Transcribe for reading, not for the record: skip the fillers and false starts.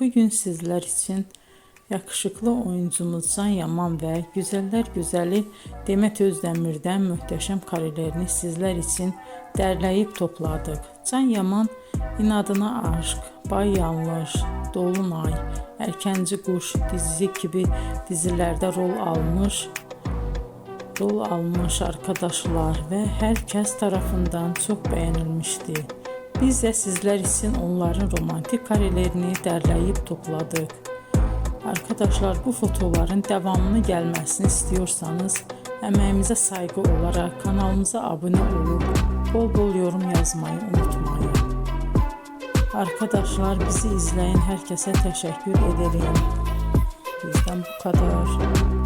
bugün sizler için yakışıklı oyuncumuz Can Yaman ve güzeller güzeli Demet Özdemir'den muhteşem karelerini sizler için derleyip topladık. Can Yaman İnadına Aşk, Bay Yanlış, Dolunay, Erkenci Kuş dizisi gibi dizilerde rol almış arkadaşlar ve herkes tarafından çok beğenilmişti. Biz de sizler için onların romantik karelerini derleyip topladık. Arkadaşlar, bu fotoların devamını gelmesini istiyorsanız emeğimize saygı olarak kanalımıza abone olup bol bol yorum yazmayı unutmayın. Arkadaşlar, bizi izleyen herkese teşekkür ederim. Bizden bu kadar.